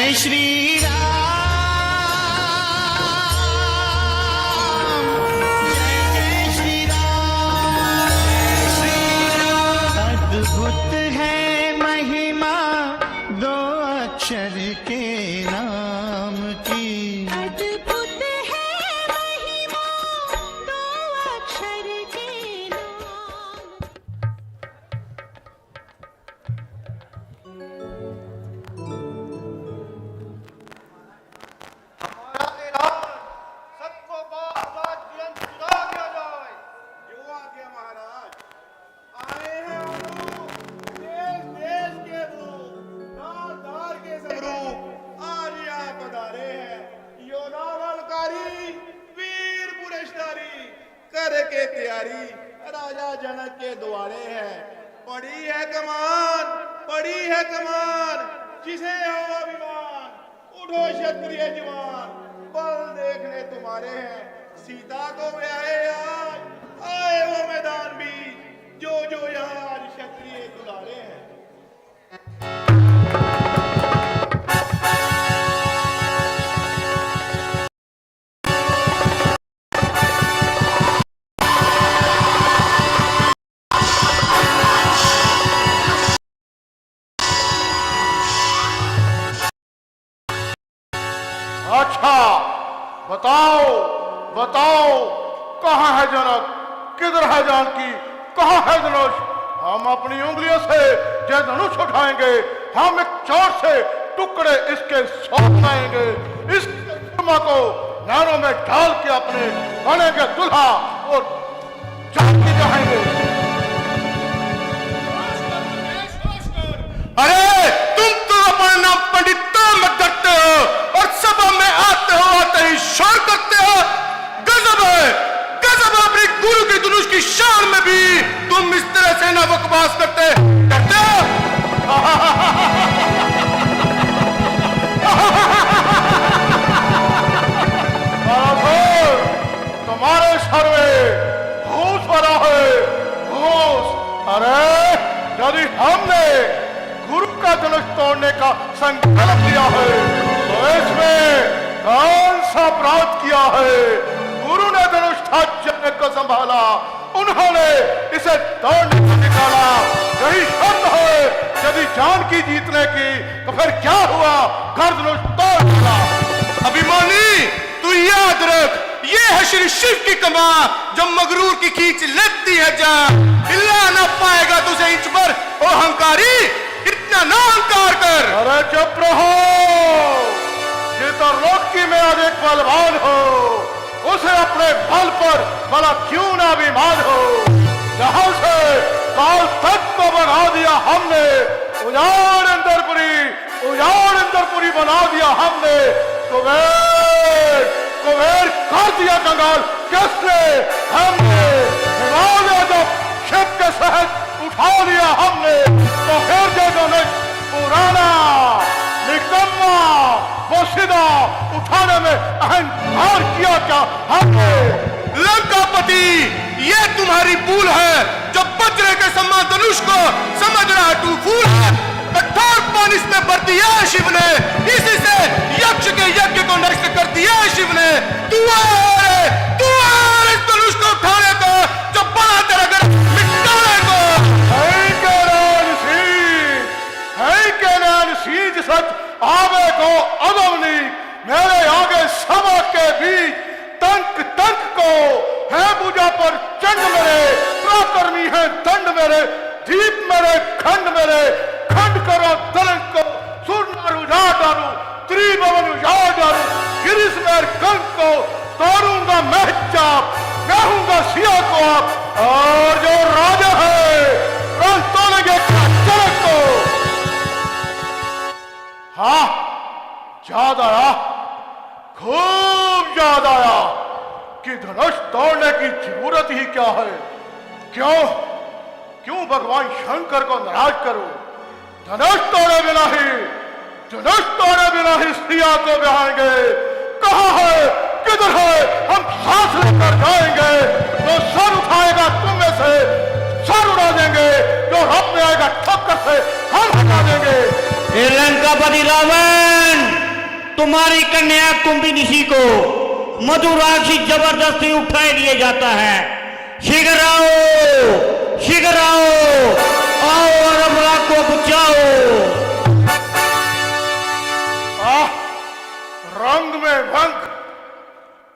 जय श्री राम, जय जय श्री राम। अद्भुत है महिमा दो अक्षर के नाम की, अद्भुत है महिमा दो अक्षर के नाम। सबको बात तुरंत सुना दिया जाए। जो आ गया महाराज, आए हैं हम लोग, देश देश के लोग, दार दार के सब लोग आज यहाँ पधारे हैं। योद्धा बलकारी, वीर पुरस्कारी, करके तैयारी राजा जनक के द्वारे है। पड़ी है कमान, पड़ी है कमान, जिसे हो अभिमान, उठो क्षत्रिय जवान, बल देखने तुम्हारे हैं। सीता को ब्याहे आज आए वो मैदान भी, जो जो यहाँ आज क्षत्रिय दुलारे हैं। अच्छा बताओ बताओ, कहाँ है जनक, किधर है जानकी, कहाँ है धनुष? हम अपनी उंगलियों से जो धनुष उठाएंगे, हम एक चोट से टुकड़े इसके सौंप लाएंगे। इस सुरमा को नैनों में डाल के अपने बनेंगे दुल्हा और जानकी जाएंगे। अरे तुम तो अपना पंडिता में डरते हो और सभा में आते हो आते ही शोर करते हो। गजब है अपने गुरु के धनुष की शान में भी तुम इस तरह से ना बकवास करते हो। तुम्हारे सर में घूस भरा है, घूस। अरे यदि हमने गुरु का धनुष तोड़ने का संकल्प लिया है तो इसमें कौन सा अपराध किया है? गुरु ने धनुष था जनक को संभाला, उन्होंने इसे तोड़ने को निकाला। यही शर्त है यदि जानकी जीतने की, तो फिर क्या हुआ? घर धनुष तोड़ दिया। अभिमानी तू याद रख, ये है श्री शिव की कमा जो मगरूर की खींच लेती है जान। हिला ना पाएगा तुझे इंच पर, ओ अहंकारी, इतना ना अहंकार कर। अरे चुप रहो, जितरलोकी में आज एक बलवान हो, उसे अपने बल पर भला क्यों ना अभिमान हो। जहां से काल तक को बना दिया हमने, उजाड़ इंद्रपुरी बना दिया हमने। कुबेर कर दिया कंगाल किसने? हमने। हिमालय जब शिव के सहज उठा लिया हमने, तो फिर जो पुराना निकम्मा वो सीधा उठाने में अहंकार किया क्या हमने? लंकापति, ये तुम्हारी भूल है जो वज्र के समान धनुष को समझ रहा तू फूल है। कठोर पानी में भर दिया है शिव ने, इसी से यक्ष के यज्ञ को नष्ट कर दिया है शिव ने। तू इस धनुष को उठाने को जो बड़ा तेरा घर मिटाने को। सीज सच आवे को अदमनी, मेरे आगे सभा के बीच तंक को है पूजा पर चंड मेरे, प्राकर्मी है दंड मेरे, दीप मेरे, खंड करो तरंग को, सूर्य उजाड़ डालू, त्रिभुवन उजाड़ डालू, गिरिश मेर कंक को तोड़ूंगा मैं चाप, कहूंगा सिया को आप, और जो राजा है रंग तोड़ेंगे चरक को। हाँ, याद आया, खूब याद आया कि धनुष तोड़ने की जरूरत ही क्या है। क्यों भगवान शंकर को नाराज करो? धनुष तोड़े बिना ही सिया को ब्याहेंगे। कहाँ है, किधर है? हम सांस लेकर जाएंगे तो सर उठाएगा तुम में से, सर उड़ा देंगे, जो रब में आएगा ठक्कर से हम हटा देंगे। लंकापति रावण तुम्हारी कन्या कुंभिनिशी को मधुराक्षी जबरदस्ती उठाए लिए जाता है। शीघ्र आओ, शीघ्र आओ और अनुराग को बचाओ। रंग में भंग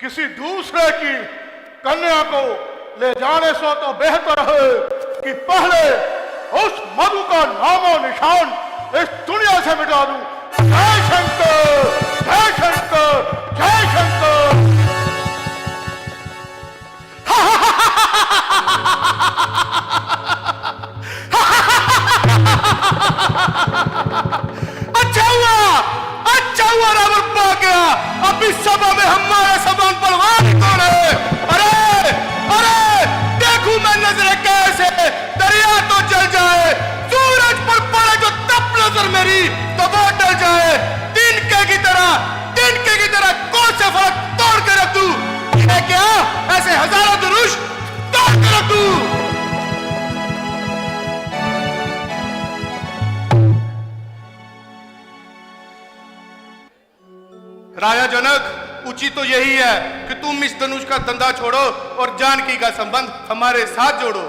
किसी दूसरे की कन्या को ले जाने से तो बेहतर है कि पहले उस मधु का नामो निशान इस दुनिया से मिटा दूं। जय शंकर, जय शंकर, जय शंकर। अच्छा हुआ रावण पा गया। अब इस सभा में हमारे समान बलवान कौन है? अरे अरे देखूं मैं नजरें कैसे, दरिया तो जल जाए, सूरज पर पड़े जो तप नजर मेरी तो वो डल जाए। तिनके की तरह कौन से फर्क तोड़ के रख दूं? ये क्या ऐसे हजारों धनुष तोड़ के रख दूं? राजा जनक, उचित तो यही है कि तुम इस धनुष का धंधा छोड़ो और जानकी का संबंध हमारे साथ जोड़ो।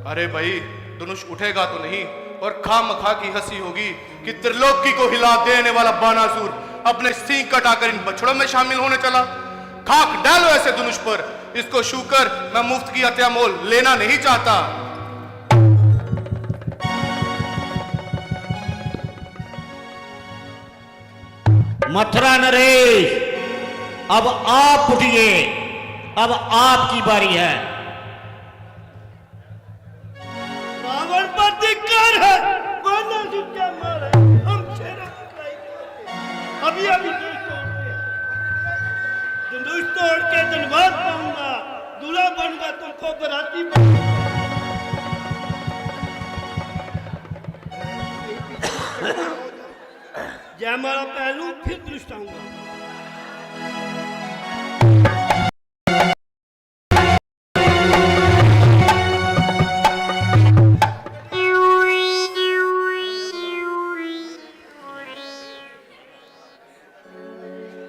अरे भाई, धनुष उठेगा तो नहीं और खामखा की हंसी होगी कि त्रिलोकी को हिला देने वाला बानासुर अपने सींग कटाकर इन बछड़ों में शामिल होने चला। खाक डालो ऐसे धनुष पर, इसको छूकर मैं मुफ्त की हत्या मोल लेना नहीं चाहता। मथुरा नरेश, अब आप उठिए, अब आपकी बारी है। रावण पर धिक्कार है, वरना क्या मारे हम अभी धनुष तोड़ के धनबाद पाऊंगा, दूल्हा बनूंगा, तुमको बराती बनूंगा। जयमाला पहलू फिर दृष्ट आऊंगा।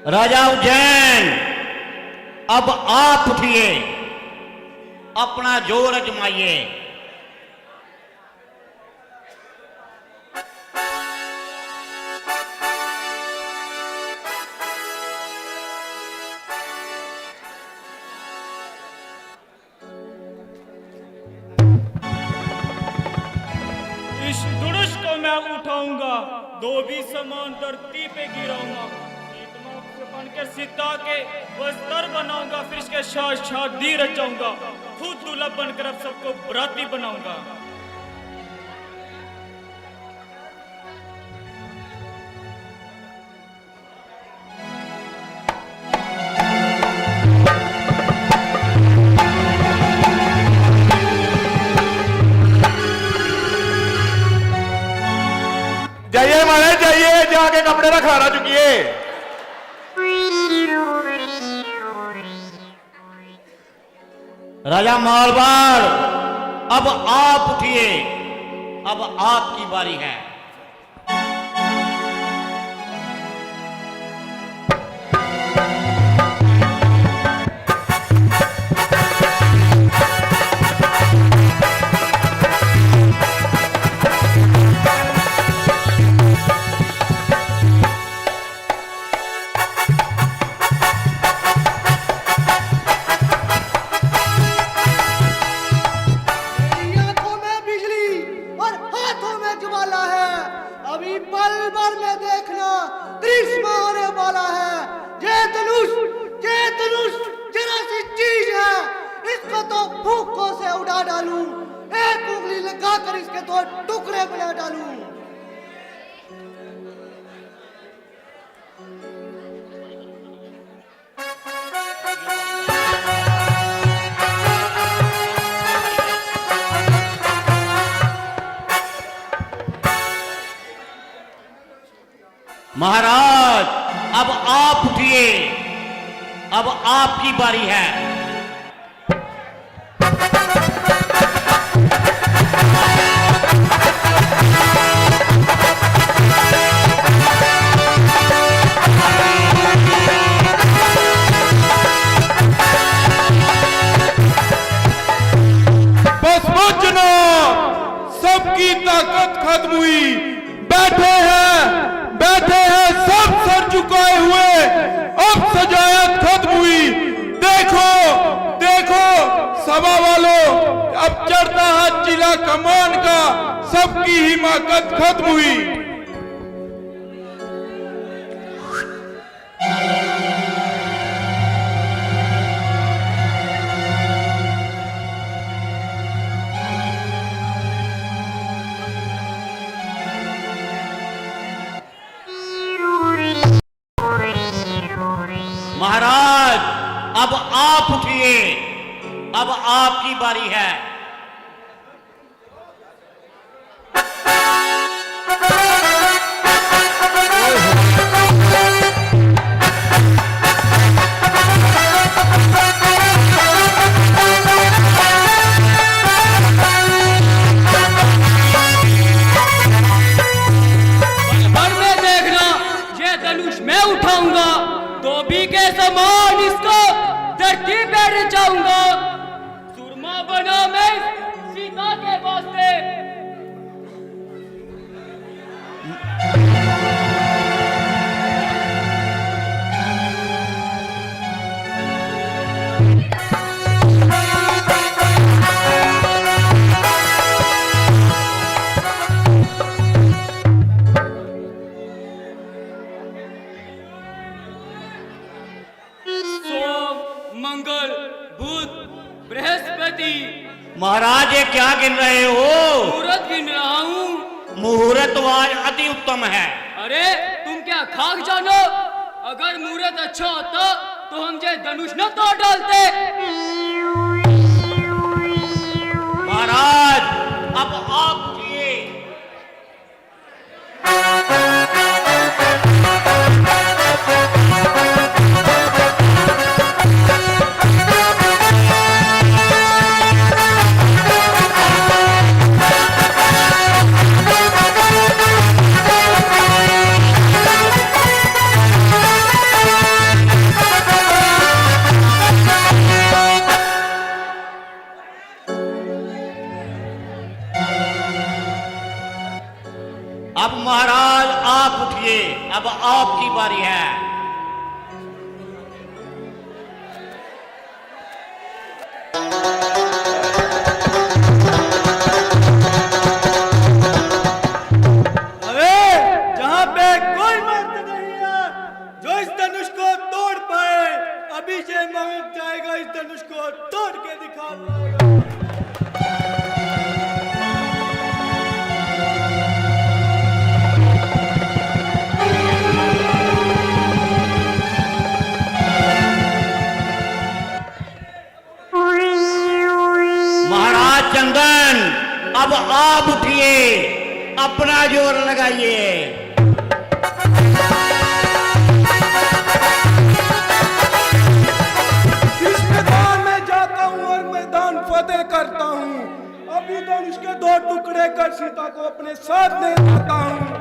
राजा उज्जैन, अब आप उठिए, अपना जोर अजमाइए। इस धनुष को मैं उठाऊंगा, दो भी समान धरती पे गिराऊंगा, बनकर सीता के वस्त्र बनाऊंगा, फिर इसके साथ शादी रचाऊंगा, खुद दूल्हा बनकर अब सबको बराती बनाऊंगा। जाइए महाराज जाइए, जाके कपड़े रखा ला चुकिए। राजा मालवार, अब आप उठिए, अब आपकी बारी है। महाराज, अब आप उठिए, अब आपकी बारी है। हुई। बैठे हैं सब सर झुकाए हुए, अब सजायत खत्म हुई। देखो सभा वालों, अब चढ़ता है जिला कमान का, सबकी हिमाकत खत्म हुई। महाराज, अब आप उठिए, अब आपकी बारी है। पर में देखना, ये धनुष मैं उठाऊंगा, धोबी के समान इसको धरती पे रचाऊंगा। सुरमा बना मैं सीता के वास्ते। मंगल, बुध, बृहस्पति। महाराज, ये क्या गिन रहे हो? मुहूर्त गिन रहा हूँ। मुहूर्त आज अति उत्तम है। अरे तुम क्या खाक जानो? अगर मुहूर्त अच्छा होता तो हम ये धनुष न तोड़ डालते। महाराज, अब आप उठिए। अब महाराज आप उठिए, अब आपकी बारी है। अरे जहाँ पे कोई मर्द नहीं है जो इस धनुष को तोड़ पाए, अभी से मर जाएगा, इस धनुष को तोड़ के दिखा पाएगा। महाराज चंदन, अब आप उठिए, अपना जोर लगाइए। इस मैदान में जाता हूँ और मैदान फतेह करता हूँ। अभी तो उसके 2 टुकड़े कर सीता को अपने साथ ले आता हूँ।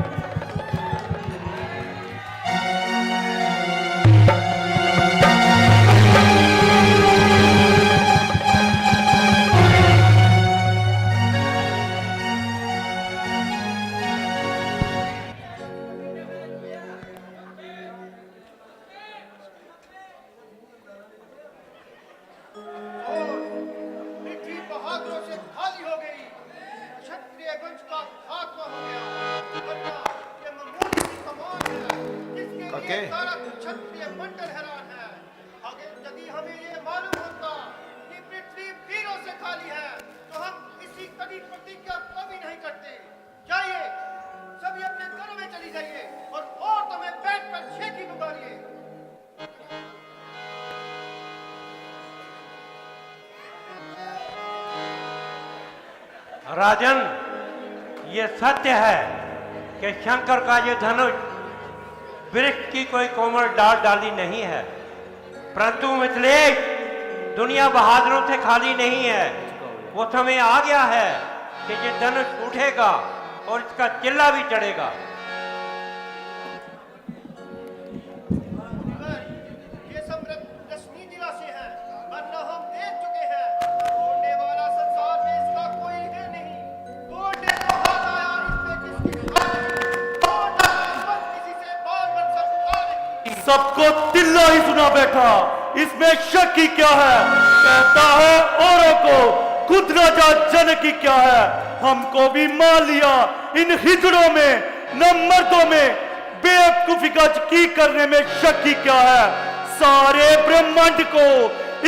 मिट्टी बहादुरों से खाली हो गई, क्षत्रिय वंश का खात्मा हो गया। वरना ये मामूली सी कमान है जिसके लिए सारा क्षत्रिय मंडल हैरान है। अगर यदि हमें ये मालूम होता कि पृथ्वी वीरों से खाली है तो हम इसी कड़ी प्रतिज्ञा कभी नहीं करते। जाइए, सभी अपने घरों में चली जाइए और औरतों में बैठकर छेकी पुकारिए। राजन, ये सत्य है कि शंकर का ये धनुष वृक्ष की कोई कोमल डाल डाली नहीं है, परंतु मिथिलेश, दुनिया बहादुरों से खाली नहीं है। वो समय आ गया है कि ये धनुष उठेगा और इसका चिल्ला भी चढ़ेगा। ये सब रश्मि दिलासे हैं, वरना हम देख चुके हैं। तोड़ने वाला संसार में इसका कोई है नहीं। तोड़ने को हाथ आया, इसमें किसकी सबको तिल्ला ही सुना बैठा, इसमें शक ही क्या है? कहता है औरों को, खुद राजा जनक की क्या है? हमको भी मान लिया इन हिजड़ों में, न मर्दों में बेवकूफी का की करने में शक ही क्या है? सारे ब्रह्मांड को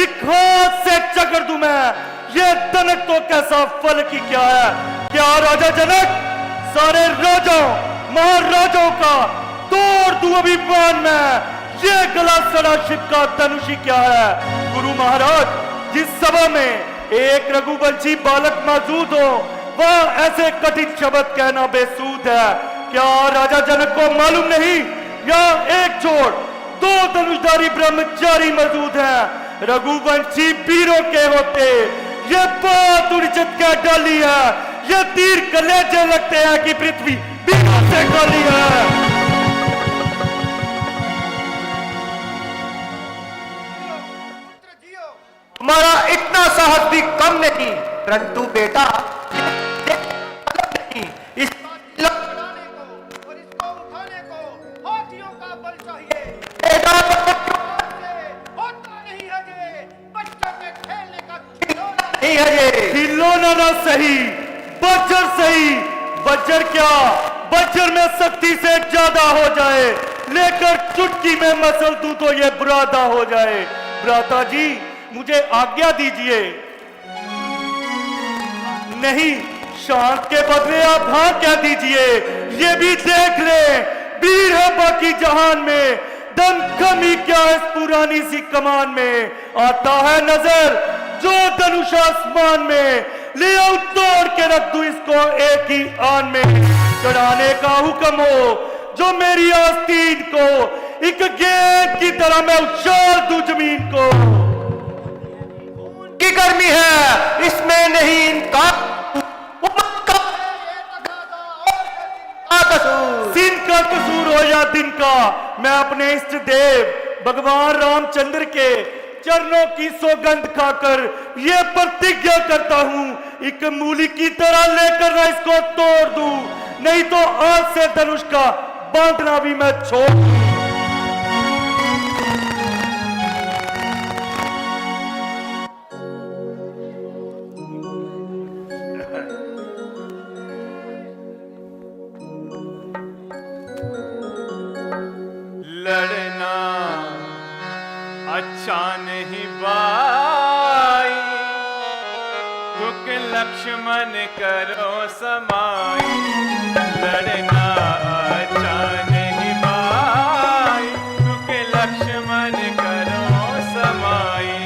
एक हाथ से चकर दूं मैं, ये जनक तो कैसा फल की क्या है? क्या राजा जनक सारे राजाओं महाराजाओं का तोड़ दूं अभिमान में, ये गला सड़ा शिव का धनुषी क्या है? गुरु महाराज, जिस सभा में एक रघुवंशी बालक मौजूद हो, वह ऐसे कठिन शब्द कहना बेसूद है। क्या राजा जनक को मालूम नहीं, या एक छोड़ दो धनुषधारी ब्रह्मचारी मौजूद हैं, रघुवंशी वीरों के होते ये बात उड़िचत क्या डाली है? ये तीर कलेजे लगते हैं कि पृथ्वी वीरों से खाली है। हमारा इतना साहस भी कम नहीं, परंतु बेटा नहीं, इस लड़ाने को और इसको उठाने को हाथियों का बल चाहिए। बेटा होता नहीं है ये, बच्चों के खेलने का खिलौना नहीं है ये। खिलौना ना सही, बज्र सही। बज्र क्या, बज्र में शक्ति से ज्यादा हो जाए, लेकर चुटकी में मसल दूं तो ये बुरादा हो जाए। भ्राता जी, मुझे आज्ञा दीजिए। नहीं, शांत के बदले आप हाँ कह दीजिए। ये भी देख ले, वीर है बाकी जहान में, दम कमी क्या इस पुरानी सी कमान में? आता है नजर जो धनुष आसमान में, ले आओ तोड़ के रख दूं इसको एक ही आन में। चढ़ाने का हुक्म हो जो मेरी आस्तीन को, एक गेंद की तरह मैं उछाल दूं जमीन को। की गर्मी है इसमें नहीं इनका दिन का कसूर हो या दिन का, मैं अपने इष्ट देव भगवान रामचंद्र के चरणों की सौगंध खाकर ये प्रतिज्ञा करता हूं, एक मूली की तरह लेकर ना इसको तोड़ दूं, नहीं तो आज से धनुष का बांधना भी मैं छोड़ दूं। लड़ना अच्छा नहीं भाई, दुख लक्ष्मण करो समाई। लड़ना अच्छा नहीं भाई, दुख लक्ष्मण करो समाई।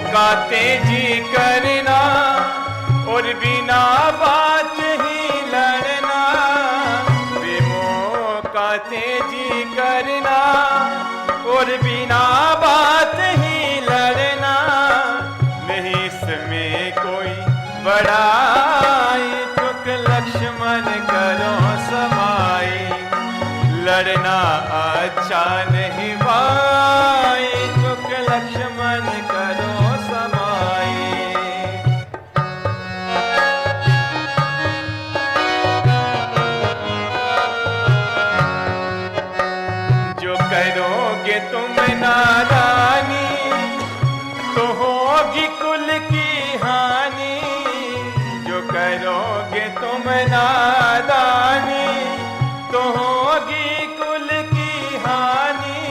का तेजी करना और बिना बात ही लड़ना, बेमौका तेजी करना और बिना बात ही लड़ना, नहीं इसमें कोई बड़ाई, दुख लक्ष्मण करो समाई। लड़ना अच्छा नहीं भाई, दुख लक्ष्मण करो समाई। जो करोगे तुम नादानी तो होगी कुल की हानि, जो करोगे तुम नादानी तो होगी कुल की हानि।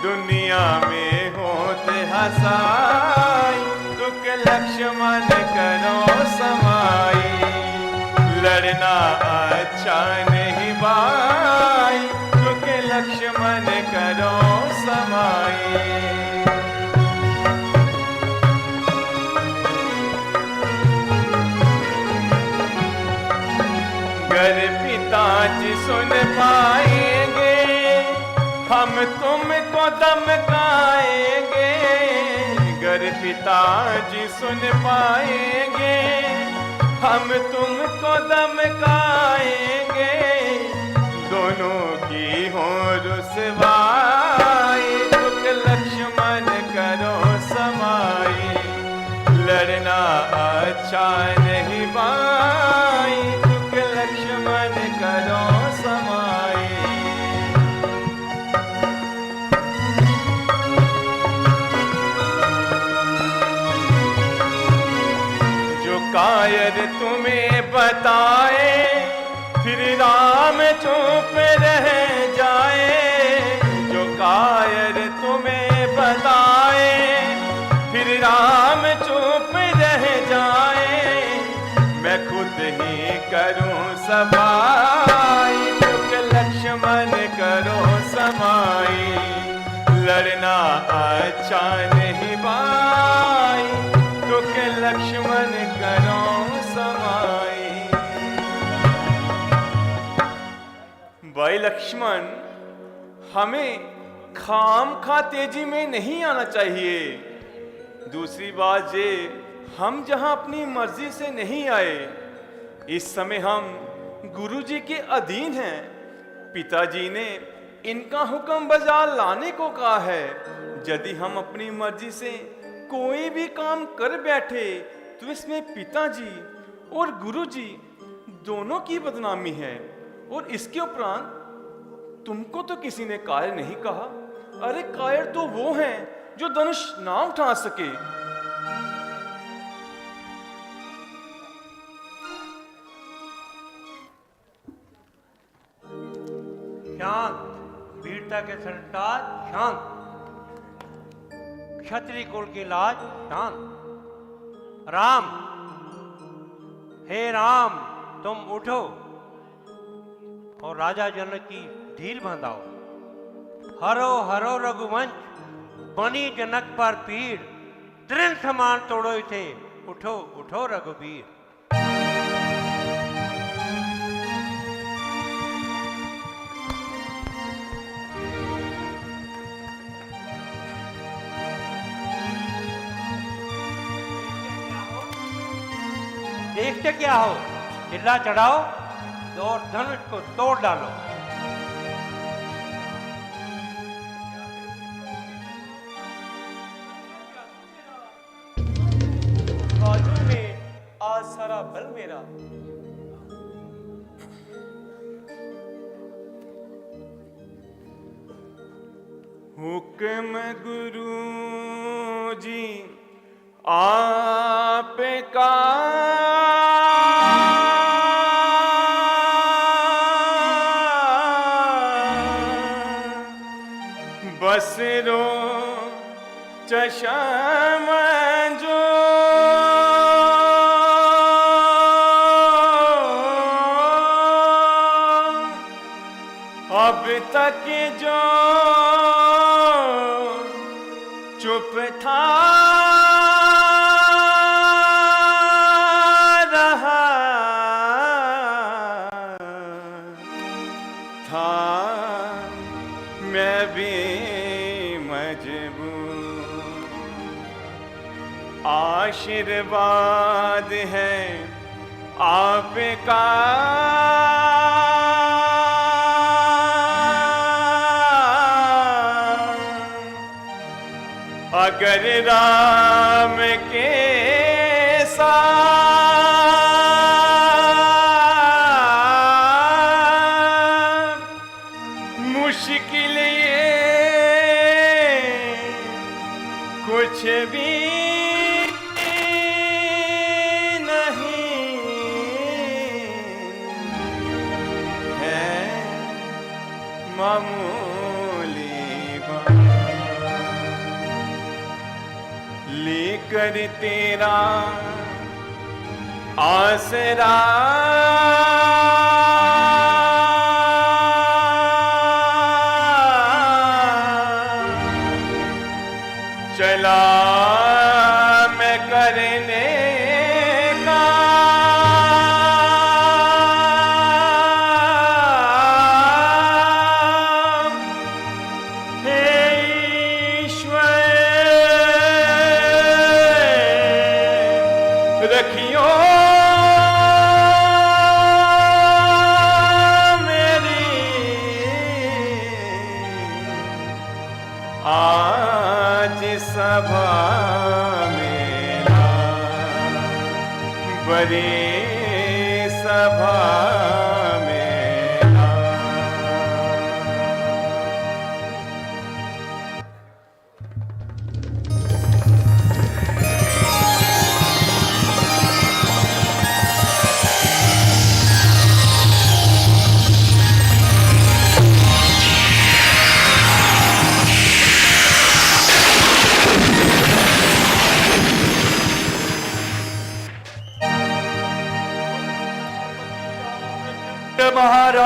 दुनिया में होते हंसाई, दुख लक्ष्मण करो समाई। लड़ना अच्छा नहीं भाई, दुख लक्ष्मण करो समाई। घर पिताजी सुन पाएंगे, हम तुमको धमकाएंगे। घर पिताजी सुन पाएंगे, हम तुमको धमकाएंगे। दोनों की हो रुसवाई, दुख लक्ष्मण करो समाई। लड़ना करो समाई। जो कायर तुम्हें बताए फिर राम चुप रह जाए। जो कायर तुम्हें बताए फिर राम चुप रह जाए। मैं खुद ही करूं सफाई तुक लक्ष्मण करो समाई। लड़ना अच्छा नहीं भाई तुक लक्ष्मण करो समाई। भाई लक्ष्मण, हमें खाम खा तेजी में नहीं आना चाहिए। दूसरी बात ये, हम जहां अपनी मर्जी से नहीं आए, इस समय हम गुरुजी के अधीन हैं। पिताजी ने इनका हुक्म बजा लाने को कहा है। यदि हम अपनी मर्जी से कोई भी काम कर बैठे तो इसमें पिताजी और गुरुजी दोनों की बदनामी है। और इसके उपरांत तुमको तो किसी ने कायर नहीं कहा। अरे कायर तो वो हैं जो धनुष ना उठा सके। शांत, वीरता के संस्कार शांत, क्षत्रिय कुल की लाज शांत। राम, हे राम, तुम उठो और राजा जनक की ढील बंधाओ। हरो हरो रघुवंश, बनी जनक पर पीड़, तृण समान तोड़ो इसे, उठो उठो रघुवीर। देखते क्या हो, चिल्ला चढ़ाओ और धनुष को तोड़ डालो। अर्जुन में आज सारा बल मेरा। हुक्म गुरु जी आपका, बसरो चशम जो अब तक जो चुप था रहा था, मैं भी मजबूर। आशीर्वाद है आपका, अगर राम के साथ मुश्किल ये कुछ भी नहीं है, मामूली बात लेकर तेरा आसरा चला मैं करने का रखियो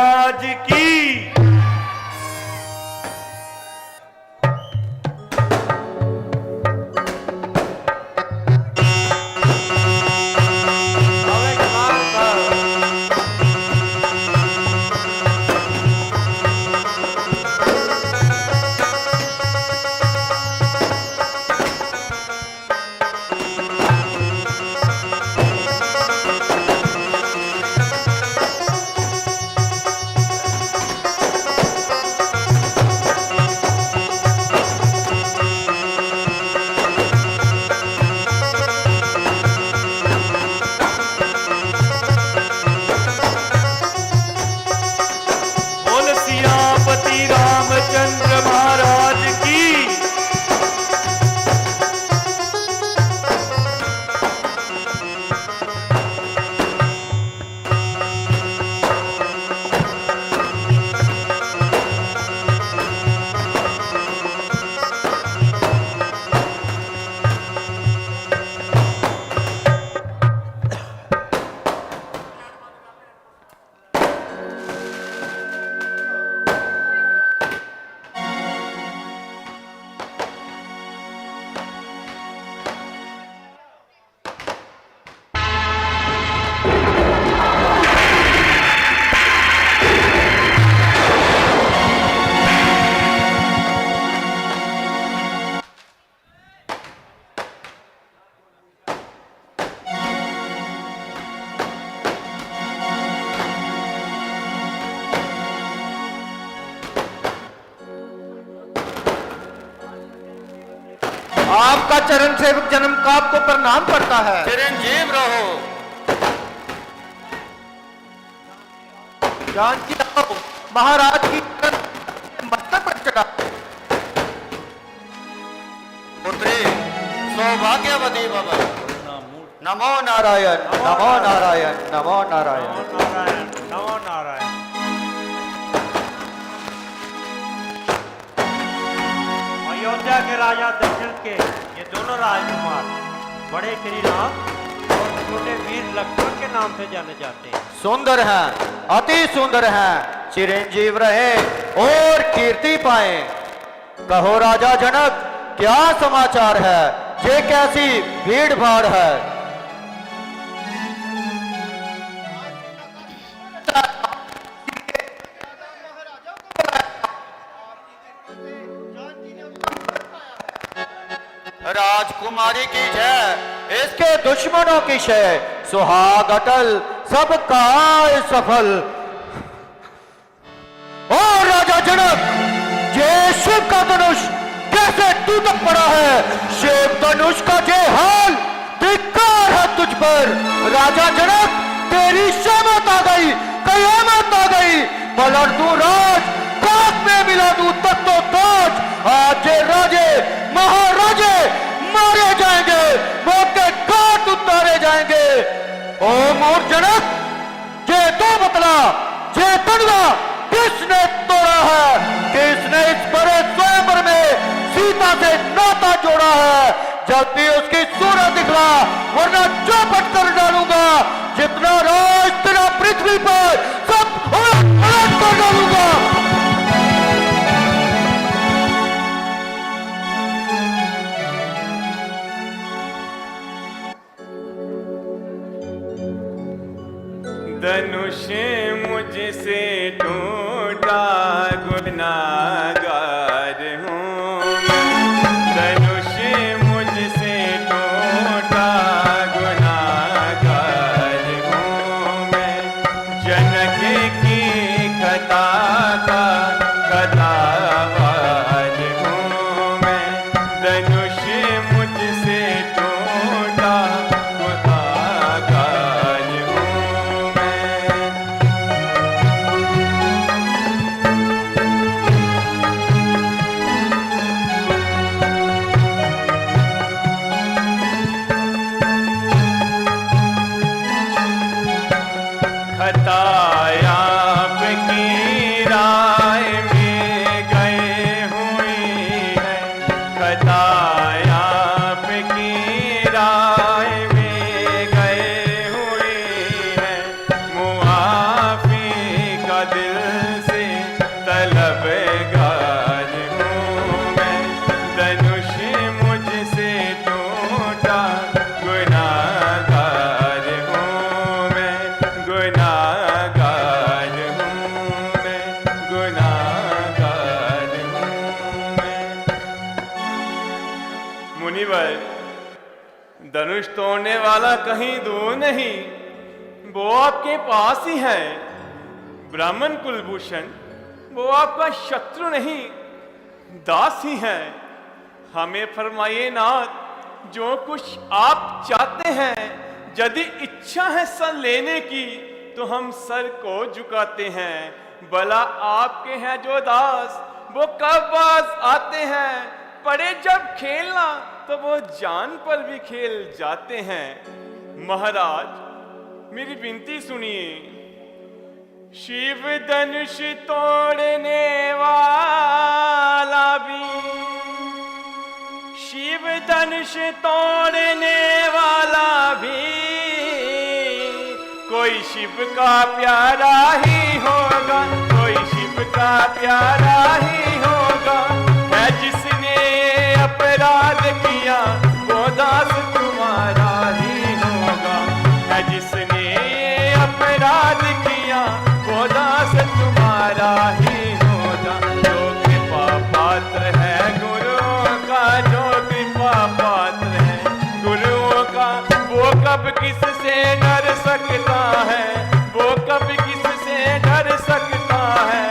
महाराज की। बोल सियापति रामचंद्र महाराज की। आपका चरण सेवक जन्म का आपको प्रणाम करता है। चिरंजीव रहो। जानकी आओ, महाराज की मस्तक पर चढ़ा। पुत्री सौभाग्यवती भव। नमो नारायण, नमो नारायण, नमो नारायण। नारायण नमो नारायण। अयोध्या के राजा दशरथ के ये दोनों राजकुमार बड़े श्री राम और छोटे वीर लक्ष्मण के नाम से जाने जाते हैं। सुंदर हैं, अति सुंदर हैं, चिरंजीव रहे और कीर्ति पाए। कहो राजा जनक, क्या समाचार है? ये कैसी भीड़ भाड़ है? राजकुमारी की जय, इसके दुश्मनों की जय, सुहाग अटल, सब काय सफल। ओ राजा जनक, ये शिव का धनुष कैसे टूट पड़ा है? शिव धनुष का ये हाल, धिक्कार है तुझ पर। राजा जनक, तेरी शामत आ गई, कयामत आ गई। पलट दूं राज, काक में मिला दूं तख्तो ताज। आज ये राजे महाराजे मारे जाएंगे, मौत के घाट उतारे जाएंगे। ओ मोर जनक, ये तो बतला, ये तड़वा किसने तोड़ा है? किसने इस बड़े स्वयंवर में सीता से नाता जोड़ा है? जल्दी उसकी सूरत दिखला, वरना चौपट कर डालूंगा। जितना राज तेरा पृथ्वी पर, सब उलट कर डालूंगा। धनुष मुझसे टूटा, गुनाहगार हूँ मैं। धनुष मुझसे टूटा, गुनाहगार हूँ मैं। जनक की कथा का कथावार हूँ मैं। धनुष मुझसे टूटा, गुनाहगार हूँ मैं। धनुष तोड़ने वाला कहीं दूर नहीं, वो आपके पास ही है। ब्राह्मण कुलभूषण, वो आपका शत्रु नहीं, दास ही है। हमें फरमाइए नाथ, जो कुछ आप चाहते हैं, यदि इच्छा है सर लेने की तो हम सर को झुकाते हैं। भला आपके हैं जो दास, वो कब बाज आते हैं। पड़े जब खेलना तो वो जान पर भी खेल जाते हैं। महाराज मेरी विनती सुनिए। शिव धनुष तोड़ने वाला भी, शिव धनुष तोड़ने वाला भी कोई शिव का प्यारा ही होगा, कोई शिव का प्यारा ही होगा। है जिसने अपराध किया वो दास तुम्हारा ही होगा। है जिसने अपराध किया वो दास तुम्हारा ही होगा। जो कृपा पात्र है गुरुओं का, जो कृपा पात्र है गुरुओं का, वो कब किससे डर सकता है, वो कब किससे डर सकता है।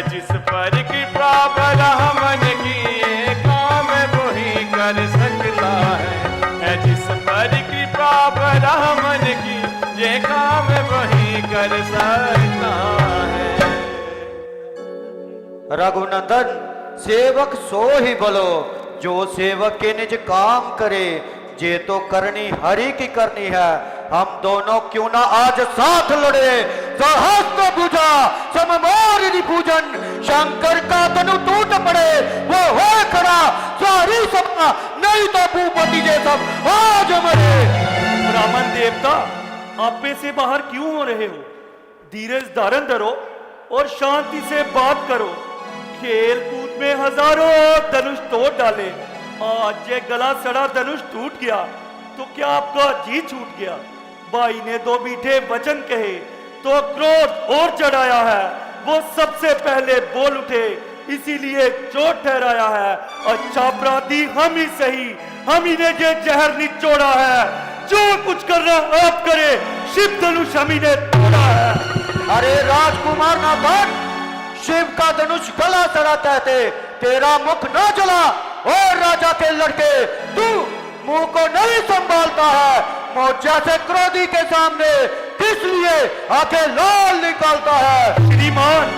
जिस पर कृपा ब्राह्मण किए काम वही कर सकता है। जिस पर कृपा ब्राह्मण की ये काम वही कर सकता है। रघुनंदन, सेवक सो ही बोलो, जो सेवक के निज काम करे। जे तो करनी हरि की करनी है, हम दोनों क्यों ना आज साथ लड़े। सहस्त्र भुजा सममारिणी पूजन, शंकर का तनु टूट पड़े वो हो खड़ा सारी सपना, नहीं तो भूपति जे सब आज मरे। ब्राह्मण देवता, आप पे से बाहर क्यों हो रहे हो? धीरज धारण करो और शांति से बात करो। खेल कूद में हजारों धनुष तोड़ डाले, आज ये गला सड़ा धनुष टूट गया तो क्या आपका जी छूट गया? भाई ने दो मीठे वचन कहे तो क्रोध और चढ़ाया है। वो सबसे पहले बोल उठे, इसीलिए चोट ठहराया है। अच्छा अपराधी हम ही सही, हम ही ने ये जहर निचोड़ा है। जो कुछ करना आप करे, शिव धनुष हम ही ने तोड़ा है। अरे राजकुमार नाथन, शिव का धनुष गला सड़ाता थे, तेरा मुख न जला। और राजा के लड़के, तू मुंह को नहीं संभालता है। मौत जैसे क्रोधी के सामने किस लिए आंखें लाल निकालता है? श्रीमान,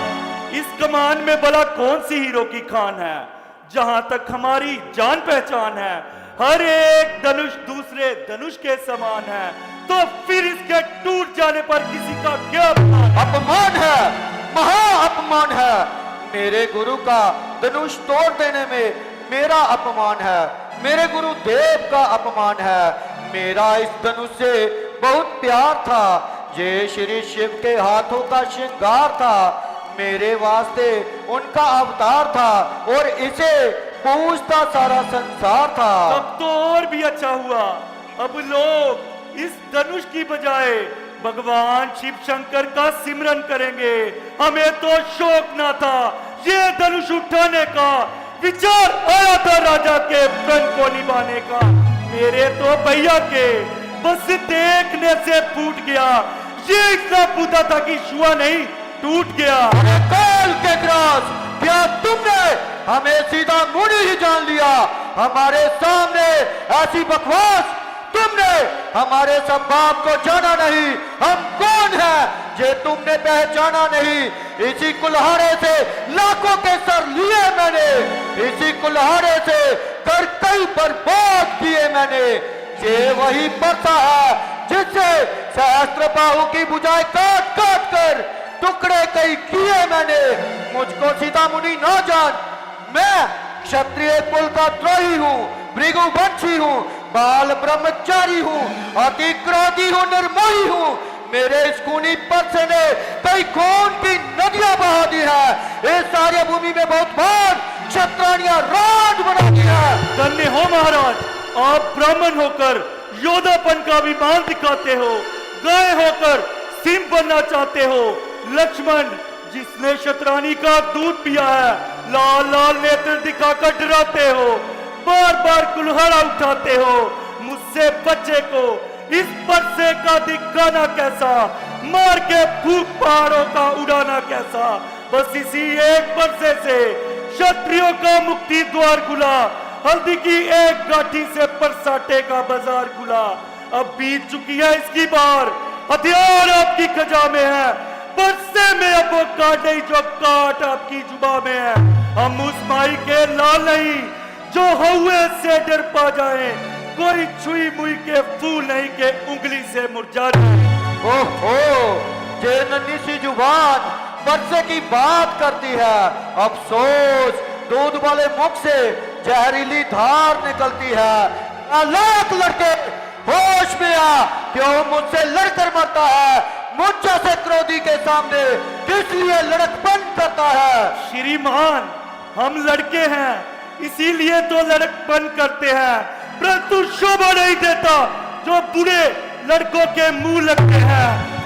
इस कमान में भला कौन सी हीरो की खान है? जहां तक हमारी जान पहचान है, हर एक धनुष दूसरे धनुष के समान है। तो फिर इसके टूट जाने पर किसी का क्या अपमान है, महा अपमान है। मेरे गुरु का धनुष तोड़ देने में मेरा अपमान है, मेरे गुरु देव का अपमान है। मेरा इस धनुष से बहुत प्यार था, ये श्री शिव के हाथों का श्रृंगार था, मेरे वास्ते उनका अवतार था और इसे पूजता सारा संसार था। तब तो और भी अच्छा हुआ। अब लोग इस धनुष की बजाय भगवान शिव शंकर का सिमरन करेंगे। हमें तो शौक ना था ये धनुष उठाने का, विचार आया था राजा के प्रण को निभाने का। मेरे तो भैया के बस देखने से फूट गया। ये इतना पूता था कि छुआ नहीं, टूट गया। काल के ग्रास, क्या तुमने हमें सीधा मुनि ही जान लिया? हमारे सामने ऐसी बकवास, तुमने हमारे सब बाप को जाना नहीं। हम कौन है जे तुमने पहचाना नहीं? इसी कुल्हाड़े से लाखों के सर लिए मैंने, इसी कुल्हाड़े से कर कई बर्बाद किए मैंने। ये वही परसा है जिससे सहस्त्र बाहु की भुजाएं काट काट कर टुकड़े कई किए मैंने। मुझको सीता मुनि ना जान, मैं क्षत्रिय कुल का द्रोही हूँ, भृगुवंशी हूँ, बाल ब्रह्मचारी हूँ, अति क्रोधी हूँ, निर्मोही हूँ। मेरे इस खूनी पर्स ने कई खून की नदियां बहा दी है। इस सारे भूमि में बहुत बार क्षत्राणियां राज बना दी है। धन्य हो महाराज, आप ब्राह्मण होकर योधापन का अभिमान दिखाते हो, गाय होकर सिंह बनना चाहते हो। लक्ष्मण, जिसने शतरानी का दूध पिया है, लाल लाल नेत्र दिखाकर डराते हो, बार बार कुल्हाड़ा उठाते हो। मुझसे मुझसे बच्चे को इस परसे का दिखाना कैसा, मार के फूक पहाड़ों का उड़ाना कैसा। बस इसी एक परसे से क्षत्रियों का मुक्ति द्वार खुला, हल्दी की एक गाठी से परसाटे का बाजार खुला। अब बीत चुकी है इसकी बार, हथियार आपकी खजा में है, परसे में अब वो काट नहीं जो काट आपकी जुबा में है। हम उस माई के लाल नहीं जो हुए से डर पा जाए, कोई छुई मुई के फूल नहीं के उंगली से मुरझा जाए। ओहो, ये नन्ही सी जुबान परसे की बात करती है। अफसोस, दूध वाले मुख से जहरीली धार निकलती है। नालायक लड़के, होश में आ, क्यों मुझसे लड़कर मरता है? मुझ जैसे क्रोधी के सामने किस लिए लड़कपन करता है? श्रीमान, हम लड़के हैं, इसीलिए तो लड़कपन करते हैं, परंतु शोभा नहीं देता जो बुरे लड़कों के मुंह लगते हैं।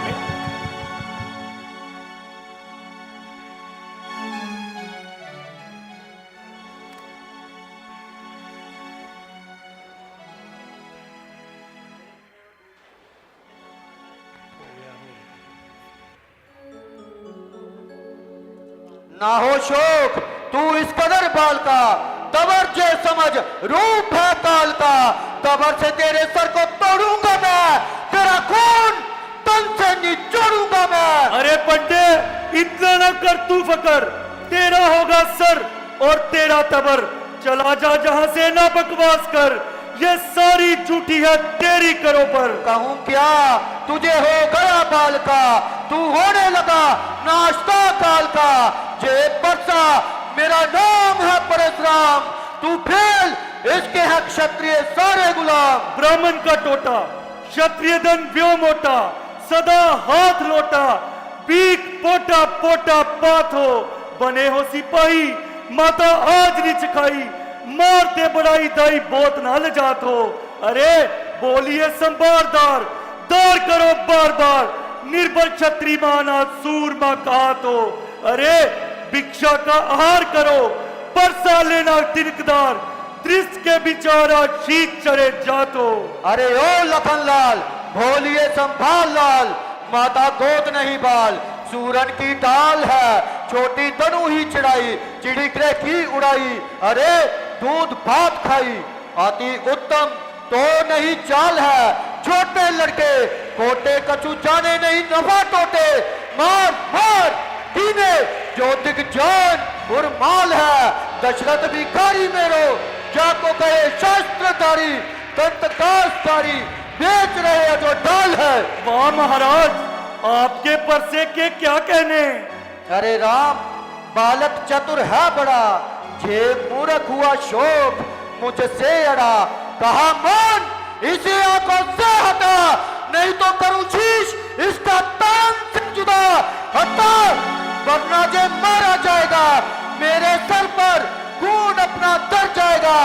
ना हो शोक तू इस कदर बाल का, तबर जे समझ रूप है काल का। तबर से तेरे सर को तोड़ूंगा मैं, तेरा खून तन से निचोड़ूंगा मैं। अरे बड्डे, इतना ना कर तू फकर, तेरा होगा सर और तेरा तबर। चला जा जहां से, ना बकवास कर, ये सारी झूठी है तेरी करो पर। कहूं क्या, तुझे हो गया बाल का, तू होने लगा नाश्ता काल का। जे परसा मेरा नाम है परशुराम, तू फेल, इसके है क्षत्रिय सारे गुलाम। ब्राह्मण का टोटा, क्षत्रिय धन व्यो मोटा, सदा हाथ लोटा, बीक पोटा पोटा पात हो। बने हो सिपाही, माता आज नहीं खाई, मारते बड़ाई दाई बहुत ना ले जात हो। अरे बोलिए संबारदार, दार करो बार बार, निर्बल क्षत्रिय माना सूरमा कहा तो। अरे भिक्षा का आहार करो, परसा लेना तिनकदार, दृष्ट के बिचारा शीत चढ़े जातो। अरे ओ लखनलाल, भोलिए संभाल लाल, माता गोद नहीं बाल, सूरन की डाल है, छोटी तनु ही चिड़ाई, चिड़िकरे की उड़ाई। अरे दूध भात खाई, अति उत्तम तो नहीं चाल है। छोटे लड़के कोटे कछु जाने नहीं नफा टोटे, मार मार दीने जो दिग्जान उर्माल है। दशरथ भिखारी मेरो, जाको कहे शास्त्रधारी, दंतकाशधारी, बेच रहे हैं जो डाल है। वाह महाराज, आपके परसे के क्या कहने। अरे राम, बालक चतुर है बड़ा, जे मूर्ख हुआ शोक मुझसे अड़ा। कहा मान, इसे आंखों से हटा, नहीं तो करूं शीश इसका तान से जुदा। हटा, वरना जे मारा जाएगा, मेरे सर पर खून अपना तर जाएगा।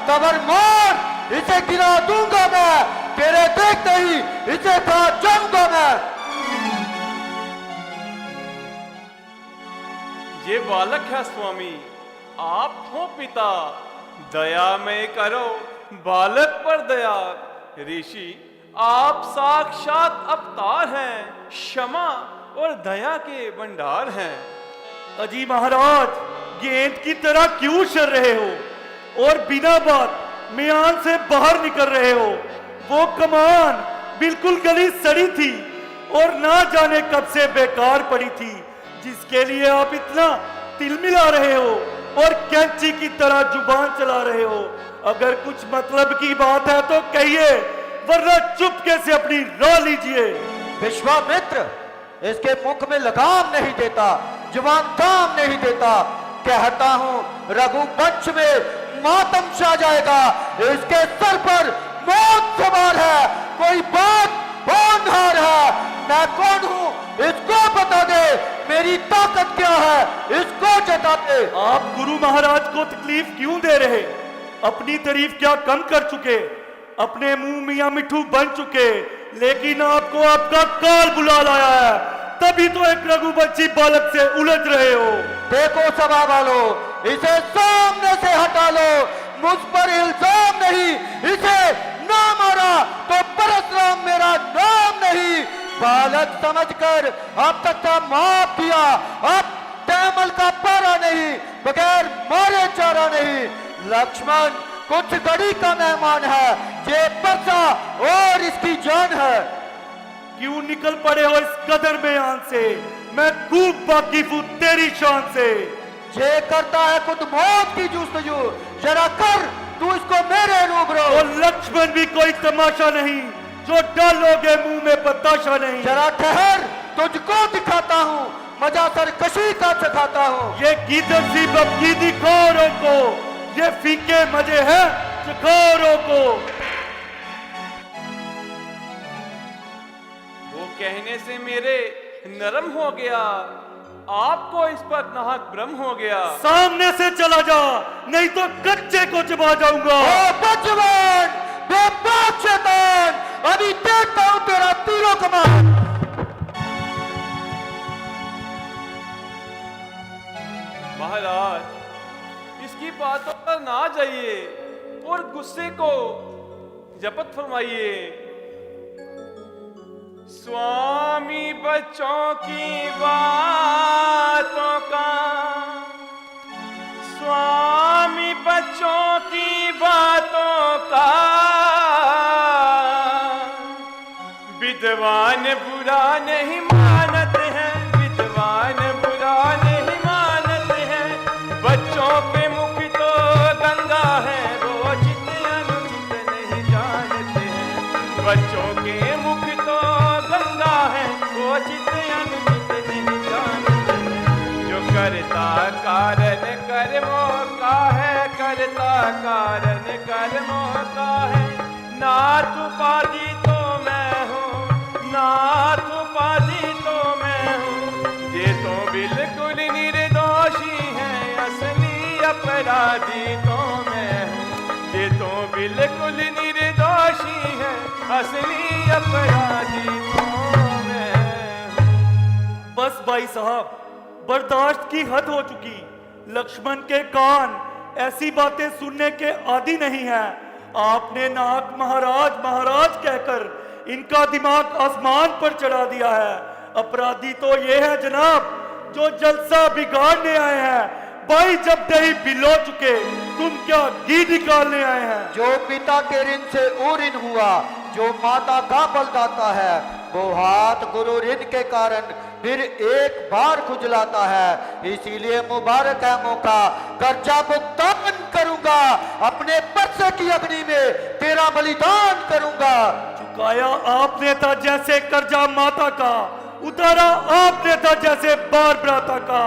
तबर मार, इसे गिरा दूंगा मैं, तेरे देखते ही इसे खा जाऊंगा मैं। ये बालक है स्वामी, आप हो पिता, दया में करो बालक पर दया। ऋषि आप साक्षात अवतार हैं, क्षमा और दया के भंडार हैं। अजी महाराज, गेंद की तरह क्यों उछल रहे हो और बिना बात म्यान से बाहर निकल रहे हो। वो कमान बिल्कुल गली सड़ी थी और ना जाने कब से बेकार पड़ी थी, जिसके लिए आप इतना तिलमिला रहे हो और कैंची की तरह जुबान चला रहे हो। अगर कुछ मतलब की बात है तो कहिए, वरना चुपके से अपनी राह लीजिए। विश्वामित्र, इसके मुख में लगाम नहीं देता, जुबान काम नहीं देता। कहता हूं रघुवंश में मातम छा जाएगा, इसके सर पर मौत सवार है। कोई बात होनहार है, मैं कौन हूं इसको बता दे, मेरी ताकत क्या है इसको जता दे। आप गुरु महाराज को तकलीफ क्यों दे रहे? अपनी तारीफ क्या कम कर चुके? अपने मुंह मियां मिठू बन चुके, लेकिन आपको आपका काल बुला लाया है, तभी तो एक रघुवंशी बालक से उलझ रहे हो। देखो सभा वालों, इसे सामने से हटा लो, मुझ पर इल्जाम नहीं, इसे ना मारा तो परशुराम मेरा नाम नहीं। बालक समझकर अब तक का माफ किया, अब तैमल का पारा नहीं, बगैर मारे चारा नहीं। लक्ष्मण कुछ घड़ी का मेहमान है, ये परसा और इसकी जान है। क्यों निकल पड़े हो इस कदर में आन से? मैं खूब वाकिफ हूं तेरी शान से। ये करता है खुद मौत की जुस्तजू, जरा कर तू इसको मेरे रूबरू। और लक्ष्मण भी कोई तमाशा नहीं, जो डालोगे मुंह में बताशा नहीं। जरा ठहर, तुझको दिखाता हूँ, मजा सरकशी का चखाता हूँ। ये गीदड़ सी बबकीदी खोरों को, ये फीके मजे हैं चकोरों को। वो कहने से मेरे नरम हो गया, आपको इस पर नाहक भ्रम हो गया। सामने से चला जा, नहीं तो कच्चे को चबा जाऊंगा। ओ बचवन, बेबाक शैतान, अभी देखता हूँ तेरा तीरों कमान। महाराज, इसकी बातों पर ना जाइए और गुस्से को जपत फरमाइए। स्वामी बच्चों की बातों का, स्वामी बच्चों की बातों का, विद्वान बुरा नहीं मानते हैं, विद्वान बुरा नहीं मानते हैं। बच्चों के मुख तो गंगा है, रोचित अनुचित नहीं जानते हैं। बच्चों के मुख तो गंगा है, रोचित अनुचित नहीं जानते हैं। जो करता कारण कर्मों का है, करता कारण कर्मों का है। नाथ उपाधि तो मैं हूँ, नाथ उपाधि तो मैं हूँ। ये तो बिल्कुल निर्दोषी है, असली अपराधी तो मैं हूँ। ये तो बिल्कुल निर्दोषी है, असली अपराधी तो मैं हूँ। बस भाई साहब, बर्दाश्त की हद हो चुकी। लक्ष्मण के कान ऐसी बातें सुनने के आदी नहीं है। आपने नाक महाराज महाराज कहकर इनका दिमाग आसमान पर चढ़ा दिया है। अपराधी तो ये है जनाब, जो जलसा बिगाड़ने आए हैं। भाई जब दही बिलो चुके, तुम क्या घी निकालने आए हैं? जो पिता के ऋण से ऊऋण हुआ, जो माता का बलदाता है, वो हाथ गुरु ऋण के कारण फिर एक बार खुजलाता है। इसीलिए मुबारक है मौका, कर्जा भुगतान करूंगा, अपने परसे की अग्नि में तेरा बलिदान करूंगा। चुकाया आपने था जैसे कर्जा माता का, उतारा आपने था जैसे बार भ्राता का,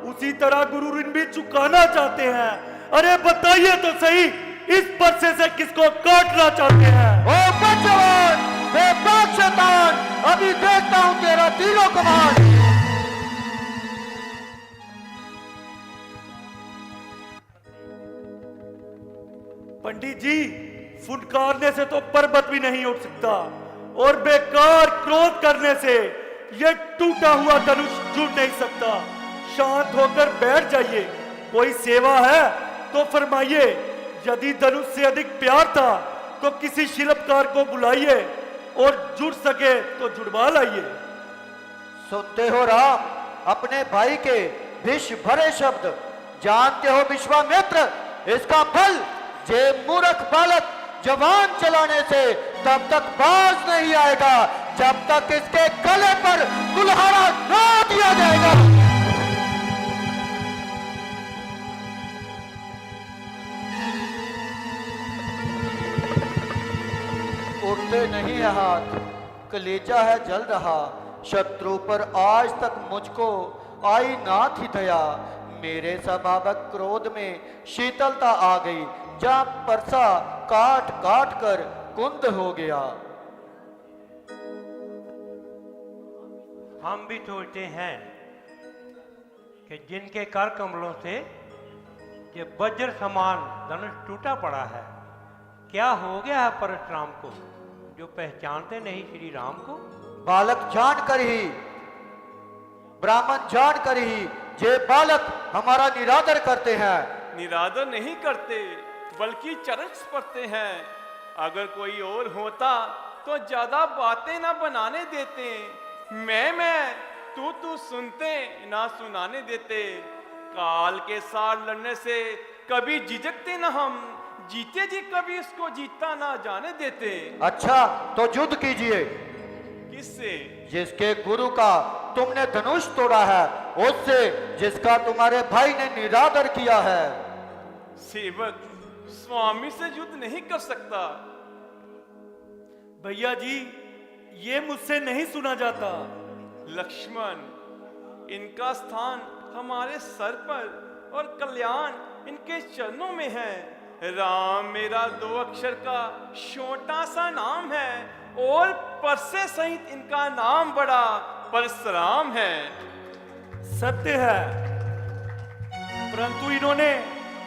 उसी तरह गुरु ऋण भी चुकाना चाहते हैं। अरे बताइए तो सही, इस परसे से किसको काटना चाहते हैं? ओ बचवन, बेबाक शैतान, अभी देखता हूं तेरा तीरों कमान। पंडित जी, फुटकारने से तो पर्वत भी नहीं उठ सकता, और बेकार क्रोध करने से ये टूटा हुआ धनुष जुड़ नहीं सकता। शांत होकर बैठ जाइए, कोई सेवा है तो फरमाइए। यदि धनुष से अधिक प्यार था तो किसी शिल्पकार को बुलाइए, और जुड़ सके तो जुड़वा लाइए। सुनते हो राम, अपने भाई के विष भरे शब्द, जानते हो विश्वामित्र इसका फल? जे मूर्ख बालक जवान चलाने से तब तक बाज नहीं आएगा, जब तक इसके गले पर कुल्हाड़ा ना दिया जाएगा। उठते नहीं है हाथ, कलेजा है जल रहा। शत्रु पर आज तक मुझको आई ना थी दया। मेरे स्वाभाविक क्रोध में शीतलता आ गई, जहां परसा काट काट कर कुंद हो गया। हम भी सोचते हैं कि जिनके कर कमलों से ये वज्र समान धनुष टूटा पड़ा है, क्या हो गया है परशुराम को, जो पहचानते नहीं श्री राम को? बालक जानकर ही, ब्राह्मण जानकर ही ये बालक हमारा निरादर करते हैं। निरादर नहीं करते, बल्कि चरण स्पर्शते हैं। अगर कोई और होता तो ज्यादा बातें ना बनाने देते, मैं तू सुनते ना सुनाने देते। काल के साथ लड़ने से कभी झिझकते ना हम, जीते जी कभी इसको जीता ना जाने देते। अच्छा तो युद्ध कीजिए। किससे? जिसके गुरु का तुमने धनुष तोड़ा है, उससे जिसका तुम्हारे भाई ने निरादर किया है। सेवक स्वामी से युद्ध नहीं कर सकता। भैया जी, ये मुझसे नहीं सुना जाता। लक्ष्मण, इनका स्थान हमारे सर पर और कल्याण इनके चरणों में है। राम मेरा 2 अक्षर का छोटा सा नाम है और परसे सहित इनका नाम बड़ा परशुराम है। सत्य है, परंतु इन्होंने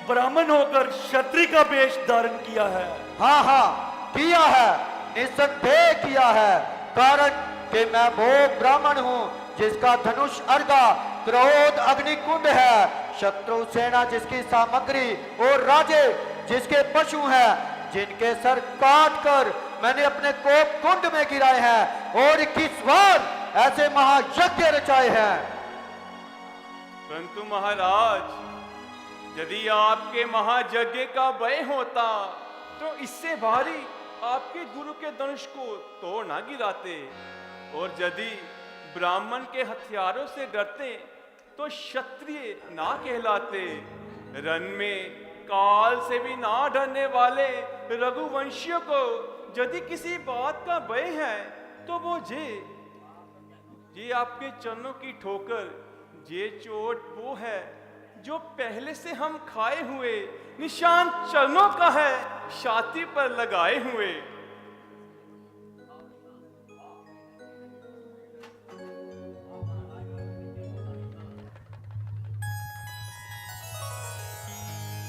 ब्राह्मण होकर क्षत्रिय का वेश धारण किया है। हाँ हाँ किया है, निसंदेह किया है। कारण कि मैं वो ब्राह्मण हूँ जिसका धनुष अर्गा, क्रोध अग्निकुंड है, शत्रु सेना जिसकी सामग्री और राजे जिसके पशु हैं, जिनके सर काट कर मैंने अपने कोप कुंड में गिराए हैं और 21 बार ऐसे महायज्ञ रचाए हैं। परंतु महाराज, यदि आपके महायज्ञ का भय होता तो इससे भारी आपके गुरु के धनुष को तोड़ ना गिराते, और यदि ब्राह्मण के हथियारों से डरते तो क्षत्रिय ना कहलाते। रण में काल से भी ना डरने वाले रघुवंशियों को यदि किसी बात का भय है तो वो ये आपके चरणों की ठोकर, ये चोट वो है जो पहले से हम खाए हुए निशान चरणों का है, छाती पर लगाए हुए।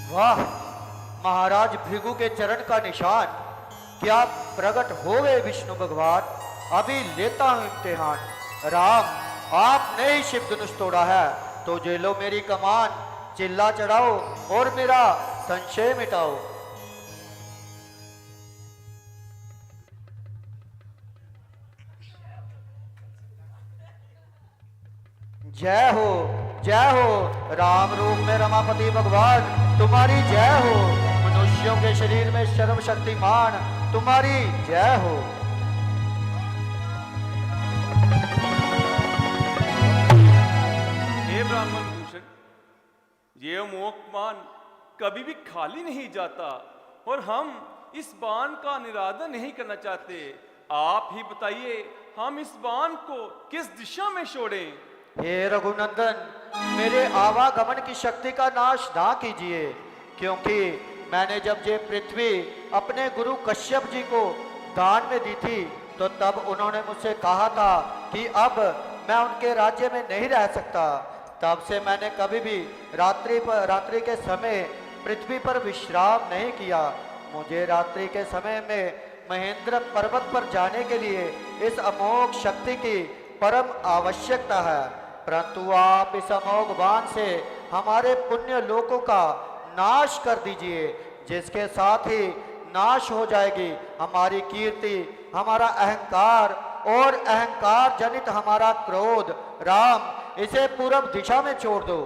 वाह महाराज भृगु के चरण का निशान, क्या प्रकट हो गए विष्णु भगवान। अभी लेता हूं इम्तिहान। राम, आपने ही शिव धनुष तोड़ा है तो जे लो मेरी कमान, चिल्ला चढ़ाओ और मेरा संशय मिटाओ। जय हो राम रूप में रमापति भगवान, तुम्हारी जय हो। मनुष्यों के शरीर में शर्म शक्तिमान, तुम्हारी जय हो। हे ब्राह्मण भूषण, ये अमोघ बाण कभी भी खाली नहीं जाता और हम इस बाण का निरादर नहीं करना चाहते। आप ही बताइए, हम इस बाण को किस दिशा में छोड़ें? हे रघुनंदन, मेरे आवागमन की शक्ति का नाश ना कीजिए, क्योंकि मैंने जब ये पृथ्वी अपने गुरु कश्यप जी को दान में दी थी तो तब उन्होंने मुझसे कहा था कि अब मैं उनके राज्य में नहीं रह सकता। तब से मैंने कभी भी रात्रि के समय पृथ्वी पर विश्राम नहीं किया। मुझे रात्रि के समय में महेंद्र पर्वत पर जाने के लिए इस अमोघ शक्ति की परम आवश्यकता है, परंतु आप इस अमोघ बाण से हमारे पुण्य लोकों का नाश कर दीजिए, जिसके साथ ही नाश हो जाएगी हमारी कीर्ति, हमारा अहंकार और अहंकार जनित हमारा क्रोध। राम, इसे पूर्व दिशा में छोड़ दो।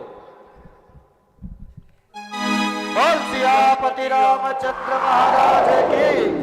बोल सियापति रामचंद्र महाराज की